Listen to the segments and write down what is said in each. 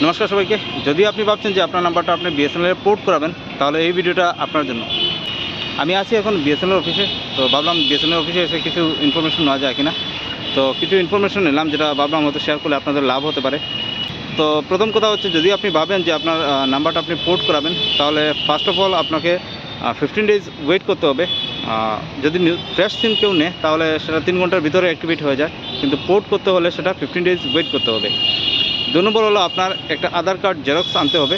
নমস্কার সবাইকে। যদি আপনি ভাবছেন যে আপনার নাম্বারটা আপনি বিএসএনএল পোর্ট করাবেন, তাহলে এই ভিডিওটা আপনার জন্য। আমি আছি এখন বিএসএনএল অফিসে, তো ভাবলাম বিএসএনএল অফিসে এসে কিছু ইনফরমেশন নেওয়া যায় কিনা। তো কিছু ইনফরমেশন নিলাম, যেটা ভাবলাম হয়তো শেয়ার করলে আপনাদের লাভ হতে পারে। তো প্রথম কথা হচ্ছে, যদি আপনি ভাবেন যে আপনার নাম্বারটা আপনি পোর্ট করাবেন, তাহলে ফার্স্ট অফ অল আপনাকে 15 ডেজ ওয়েট করতে হবে। যদি ফ্রেশ সিম কেউ নেয়, তাহলে সেটা 3 ঘন্টার ভিতরে অ্যাক্টিভেট হয়ে যায়, কিন্তু পোর্ট করতে হলে সেটা 15 ডেজ ওয়েট করতে হবে। 2 নম্বর হলো, আপনার একটা আধার কার্ড জেরক্স আনতে হবে,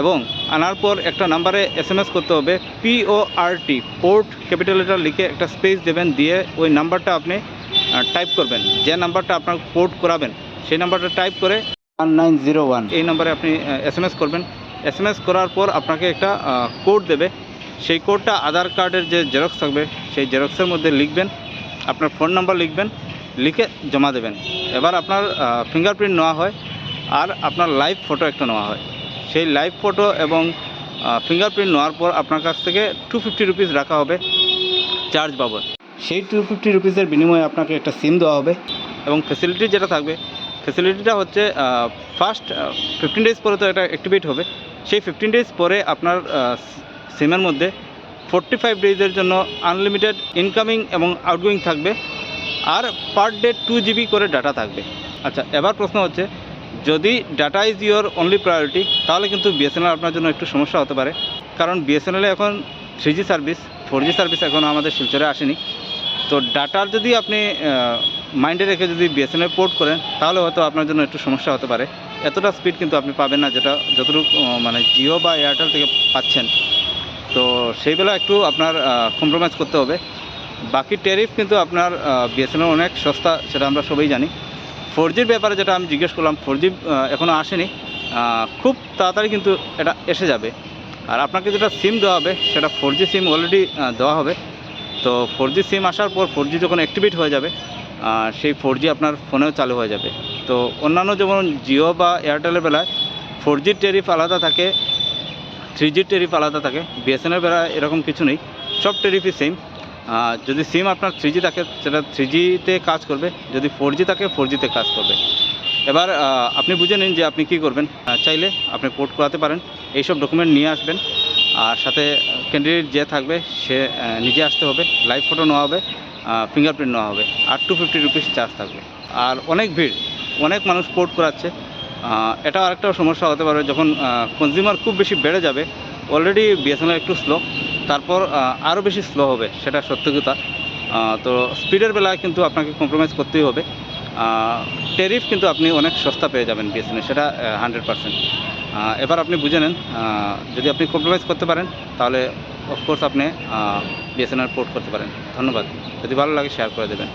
এবং আনার পর একটা নাম্বারে SMS করতে হবে, PORT, পোর্ট ক্যাপিটাল লেটার লিখে একটা স্পেস দেবেন, দিয়ে ওই নাম্বারটা আপনি টাইপ করবেন। যে নাম্বারটা আপনার পোর্ট করাবেন সেই নাম্বারটা টাইপ করে 1901 এই নাম্বারে আপনি SMS করবেন। SMS করার পর আপনাকে একটা কোড দেবে। সেই কোডটা আধার কার্ডের যে জেরক্স থাকবে সেই জেরক্সের মধ্যে লিখবেন, আপনার ফোন নাম্বার লিখবেন, লিখে জমা দেবেন। এবার আপনার ফিঙ্গারপ্রিন্ট নেওয়া হয়, আর আপনার লাইভ ফটো একটা নেওয়া হয়। সেই লাইভ ফটো এবং ফিঙ্গারপ্রিন্ট নেওয়ার পর আপনার কাছ থেকে 250 রুপিস রাখা হবে চার্জ বাবদ। সেই 250 রুপিসের বিনিময়ে আপনাকে একটা সিম দেওয়া হবে, এবং ফ্যাসিলিটি যেটা থাকবে, ফ্যাসিলিটিটা হচ্ছে ফার্স্ট 15 ডেজ পরে তো এটা অ্যাক্টিভেট হবে। সেই 15 ডেজ পরে আপনার সিমের মধ্যে 45 ডেজের জন্য আনলিমিটেড ইনকামিং এবং আউটগোয়িং থাকবে, আর পার ডে 2 GB করে ডাটা থাকবে। আচ্ছা, এবার প্রশ্ন হচ্ছে, যদি data is your only priority, তাহলে কিন্তু বিএসএনএল আপনার জন্য একটু সমস্যা হতে পারে। কারণ বিএসএনএলে এখন 3G সার্ভিস, 4G সার্ভিস এখনও আমাদের শিলচরে আসেনি। তো ডাটার যদি আপনি মাইন্ডে রেখে যদি বিএসএনএল পোর্ট করেন, তাহলে হয়তো আপনার জন্য একটু সমস্যা হতে পারে। এতটা স্পিড কিন্তু আপনি পাবেন না, যেটা যতটুকু মানে জিও বা এয়ারটেল থেকে পাচ্ছেন। তো সেইগুলো একটু আপনার কম্প্রোমাইজ করতে হবে। বাকি ট্যারিফ কিন্তু আপনার বিএসএনএল অনেক সস্তা, সেটা আমরা সবাই জানি। 4Gর ব্যাপারে যেটা আমি জিজ্ঞেস করলাম, 4G এখনও আসেনি, খুব তাড়াতাড়ি কিন্তু এটা এসে যাবে। আর আপনাকে যেটা সিম দেওয়া হবে, সেটা 4G সিম অলরেডি দেওয়া হবে। তো 4G সিম আসার পর 4G যখন অ্যাক্টিভেট হয়ে যাবে, সেই 4G আপনার ফোনেও চালু হয়ে যাবে। তো অন্যান্য যেমন জিও বা এয়ারটেলের বেলায় 4Gর ট্যারিফ আলাদা থাকে, 3Gর ট্যারিফ আলাদা থাকে। বিএসএনএল বেলায় এরকম কিছু নেই, সব ট্যারিফই সেম। যদি সিম আপনার 3G থাকে, সেটা 3Gতে কাজ করবে, যদি 4G থাকে 4Gতে কাজ করবে। এবার আপনি বুঝে নিন যে আপনি কী করবেন। চাইলে আপনি পোর্ট করাতে পারেন, এইসব ডকুমেন্ট নিয়ে আসবেন, আর সাথে ক্যান্ডিডেট যে থাকবে সে নিজে আসতে হবে, লাইভ ফটো নেওয়া হবে, ফিঙ্গারপ্রিন্ট নেওয়া হবে, আর 250 রুপিস চার্জ থাকবে। আর অনেক ভিড়, অনেক মানুষ পোর্ট করাচ্ছে। এটা আরেকটা সমস্যা হতে পারে, যখন কনজিউমার খুব বেশি বেড়ে যাবে। অলরেডি বিএসএনএল একটু স্লো, তারপর আরও বেশি স্লো হবে, সেটা সত্যি কথা। তো স্পিডের বেলায় কিন্তু আপনাকে কম্প্রোমাইজ করতেই হবে। ট্যারিফ কিন্তু আপনি অনেক সস্তা পেয়ে যাবেন বিএসএনএল, সেটা 100%। এবার আপনি বুঝে নেন, যদি আপনি কম্প্রোমাইজ করতে পারেন, তাহলে অফকোর্স আপনি বিএসএনএল পোর্ট করতে পারেন। ধন্যবাদ। যদি ভালো লাগে শেয়ার করে দেবেন।